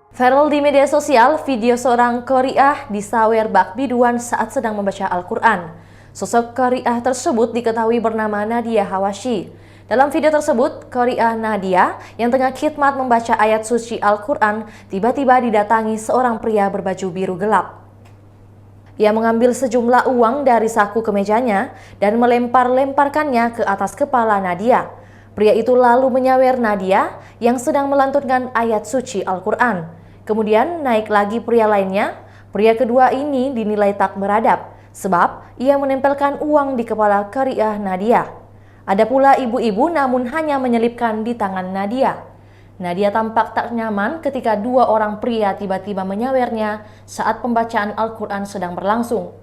Viral di media sosial, video seorang qari'ah disawer bak biduan saat sedang membaca Al-Quran. Sosok qari'ah tersebut diketahui bernama Nadia Hawashi. Dalam video tersebut, qari'ah Nadia yang tengah khidmat membaca ayat suci Al-Quran tiba-tiba didatangi seorang pria berbaju biru gelap. Ia mengambil sejumlah uang dari saku kemejanya dan melempar-lemparkannya ke atas kepala Nadia. Pria itu lalu menyawer Nadia yang sedang melantunkan ayat suci Al-Quran. Kemudian naik lagi pria lainnya. Pria kedua ini dinilai tak beradab sebab ia menempelkan uang di kepala qari'ah Nadia. Ada pula ibu-ibu namun hanya menyelipkan di tangan Nadia. Nadia tampak tak nyaman ketika dua orang pria tiba-tiba menyawernya saat pembacaan Al-Quran sedang berlangsung.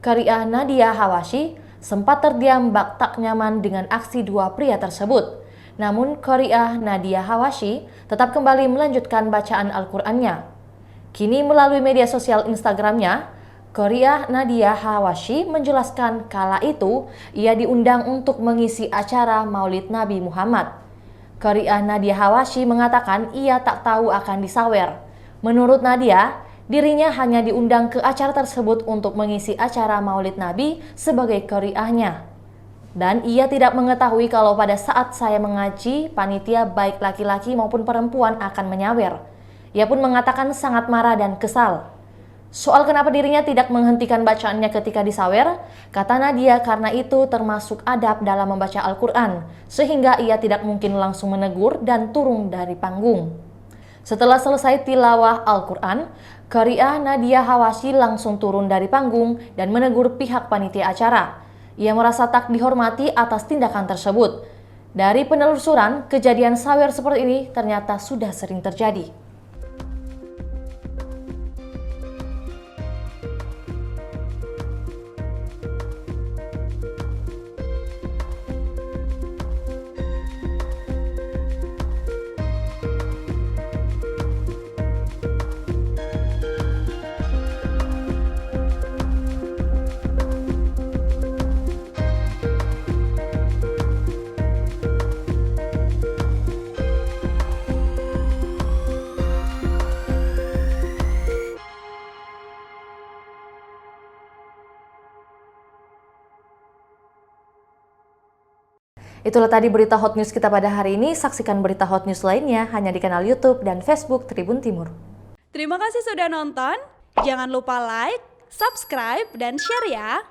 Qari'ah Nadia Hawashi sempat terdiam bak tak nyaman dengan aksi dua pria tersebut. Namun qari'ah Nadia Hawashi tetap kembali melanjutkan bacaan Al-Qur'annya. Kini melalui media sosial Instagramnya, qari'ah Nadia Hawashi menjelaskan kala itu ia diundang untuk mengisi acara Maulid Nabi Muhammad. Qari'ah Nadia Hawashi mengatakan ia tak tahu akan disawer. Menurut Nadia, dirinya hanya diundang ke acara tersebut untuk mengisi acara Maulid Nabi sebagai qari'ahnya. Dan ia tidak mengetahui kalau pada saat saya mengaji, panitia baik laki-laki maupun perempuan akan menyawer. Ia pun mengatakan sangat marah dan kesal. Soal kenapa dirinya tidak menghentikan bacaannya ketika disawer, kata Nadia karena itu termasuk adab dalam membaca Al-Quran, sehingga ia tidak mungkin langsung menegur dan turun dari panggung. Setelah selesai tilawah Al-Quran, qari'ah Nadia Hawashi langsung turun dari panggung dan menegur pihak panitia acara. Ia merasa tak dihormati atas tindakan tersebut. Dari penelusuran, kejadian sawer seperti ini ternyata sudah sering terjadi. Itulah tadi berita hot news kita pada hari ini. Saksikan berita hot news lainnya hanya di kanal YouTube dan Facebook Tribun Timur. Terima kasih sudah nonton. Jangan lupa like, subscribe, dan share ya.